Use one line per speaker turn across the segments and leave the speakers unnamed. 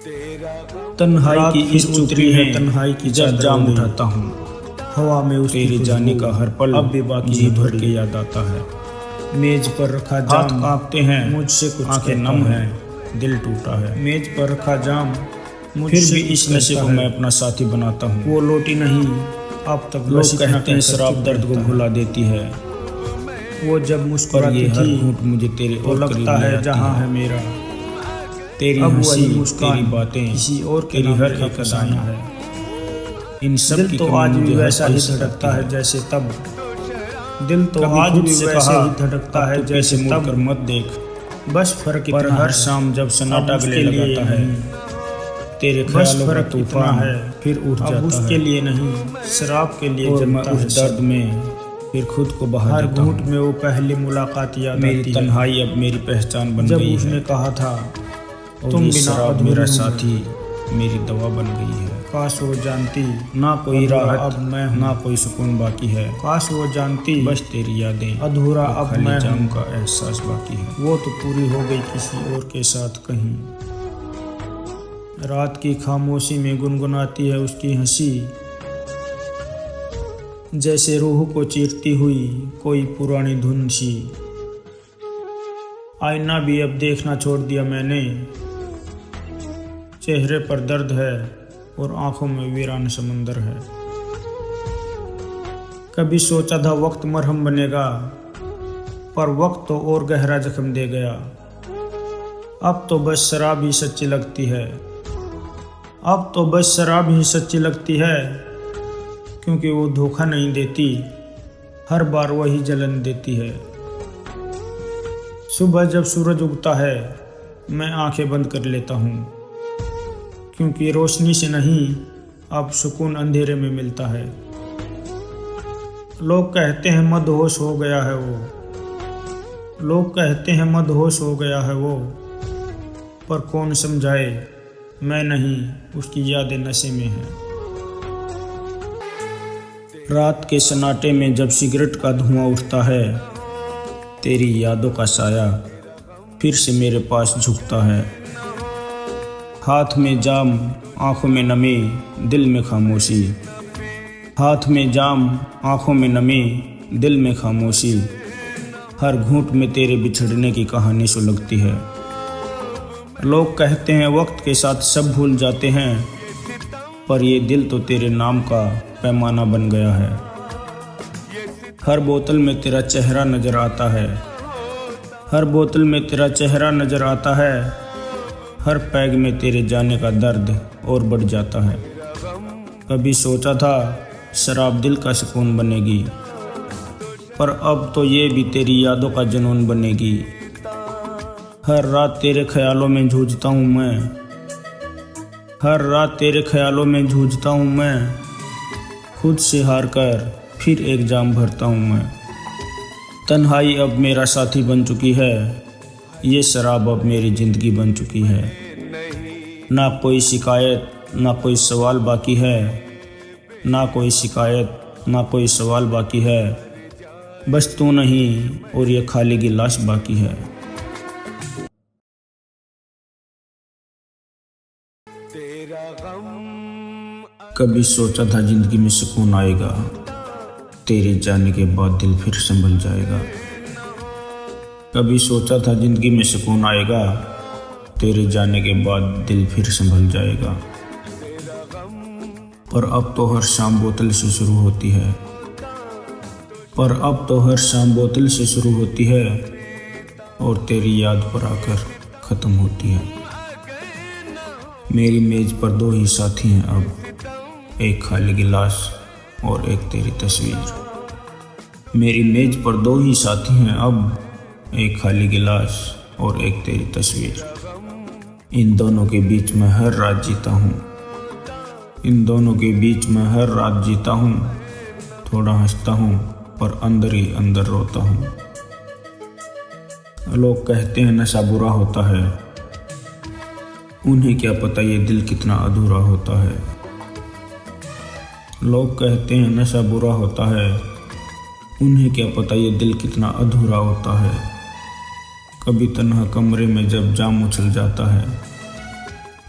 तन्हाई की इस उतरी है तन्हाई की जब जाम उठाता हूँ हवा में उसकी तेरे जाने का हर पल अब भी बाकी जी भर के याद आता है। मेज पर रखा जाम कांपते हैं मुझसे कुछ आंखें नम है दिल टूटा है। मेज पर रखा जाम फिर भी इस नशे को मैं अपना साथी बनाता हूँ। वो लोटी नहीं अब तक लोग कहते हैं शराब दर्द को भुला देती है। वो जब मुस्कुराती थी घूंट मुझे तेरे और लगता है जहाँ है मेरा तेरी हंसी तेरी बातें किसी और के हर एक अदाएं है। इन सब की तो आज भी वैसा ही धड़कता है जैसे तब। दिल तो आज भी वैसे ही धड़कता है जैसे तब। कर मत देख बस फर्क पर हर शाम जब सन्नाटा गले लगाता है तेरे ख्यालों का तूफान है फिर उठ जाता है। उसके लिए नहीं शराब के लिए जलता है दर्द में फिर खुद को बहा हर घूंट में वो पहली मुलाकात याद आती है। मेरी तन्हाई अब मेरी पहचान बन गई है। जब उसने कहा था तुम बिना अब मेरा साथी मेरी दवा बन गई है। काश वो जानती ना कोई राहत अब मैं ना कोई सुकून बाकी है। काश वो जानती बस तेरी यादें अधूरा अब मैं जाम का एहसास बाकी है। वो तो पूरी हो गई किसी और के साथ कहीं। रात की खामोशी में गुनगुनाती है उसकी हंसी जैसे रूह को चीरती हुई कोई पुरानी धुन सी। आईना भी अब देखना छोड़ दिया मैंने चेहरे पर दर्द है और आंखों में वीरान समंदर है। कभी सोचा था वक्त मरहम बनेगा पर वक्त तो और गहरा जख्म दे गया। अब तो बस शराब ही सच्ची लगती है। अब तो बस शराब ही सच्ची लगती है क्योंकि वो धोखा नहीं देती हर बार वही जलन देती है। सुबह जब सूरज उगता है मैं आंखें बंद कर लेता हूँ क्योंकि रोशनी से नहीं अब सुकून अंधेरे में मिलता है। लोग कहते हैं मदहोश हो गया है वो। लोग कहते हैं मदहोश हो गया है वो पर कौन समझाए मैं नहीं उसकी यादें नशे में हैं। रात के सन्नाटे में जब सिगरेट का धुआं उठता है तेरी यादों का साया फिर से मेरे पास झुकता है। हाथ में जाम आंखों में नमी दिल में खामोशी। हाथ में जाम आंखों में नमी दिल में खामोशी। हर घूंट में तेरे बिछड़ने की कहानी सुलगती है। लोग कहते हैं वक्त के साथ सब भूल जाते हैं पर ये दिल तो तेरे नाम का पैमाना बन गया है। हर बोतल में तेरा चेहरा नजर आता है। हर बोतल में तेरा चेहरा नजर आता है। हर पैग में तेरे जाने का दर्द और बढ़ जाता है। कभी सोचा था शराब दिल का सुकून बनेगी पर अब तो ये भी तेरी यादों का जुनून बनेगी। हर रात तेरे ख्यालों में जूझता हूँ मैं। हर रात तेरे ख्यालों में जूझता हूँ मैं। खुद से हार कर फिर एक जाम भरता हूँ मैं। तन्हाई अब मेरा साथी बन चुकी है। ये शराब अब मेरी ज़िंदगी बन चुकी है। ना कोई शिकायत ना कोई सवाल बाकी है। ना कोई शिकायत ना कोई सवाल बाकी है। बस तू नहीं और ये खाली गिलास बाकी है। कभी सोचा था ज़िंदगी में सुकून आएगा तेरे जाने के बाद दिल फिर संभल जाएगा। कभी सोचा था ज़िंदगी में सुकून आएगा तेरे जाने के बाद दिल फिर संभल जाएगा। पर अब तो हर शाम बोतल से शुरू होती है। पर अब तो हर शाम बोतल से शुरू होती है और तेरी याद पर आकर ख़त्म होती है। मेरी मेज़ पर दो ही साथी हैं अब एक खाली गिलास और एक तेरी तस्वीर। मेरी मेज़ पर दो ही साथी हैं अब एक खाली गिलास और एक तेरी तस्वीर। इन दोनों के बीच में हर रात जीता हूँ। इन दोनों के बीच में हर रात जीता हूँ। थोड़ा हंसता हूँ पर अंदर ही अंदर रोता हूँ। लोग कहते हैं नशा बुरा होता है। उन्हें क्या पता ये दिल कितना अधूरा होता है। लोग कहते हैं नशा बुरा होता है। उन्हें क्या पता ये दिल कितना अधूरा होता है। कभी तन्हा कमरे में जब जाम उछल जाता है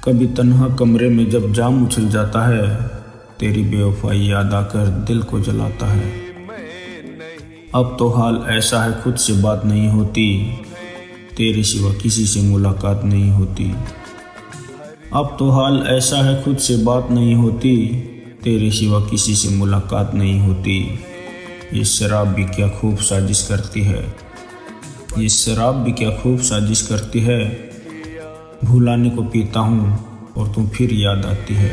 कभी तन्हा कमरे में जब जाम उछल जाता है, तेरी बेवफाई याद आकर दिल को जलाता है। अब तो हाल ऐसा है खुद से बात नहीं होती, तेरे सिवा किसी से मुलाकात नहीं होती। अब तो हाल ऐसा है खुद से बात नहीं होती, तेरे सिवा किसी से मुलाकात नहीं होती। ये शराब भी क्या खूब साजिश करती है, ये शराब भी क्या खूब साजिश करती है। भुलाने को पीता हूँ और तुम फिर याद आती है।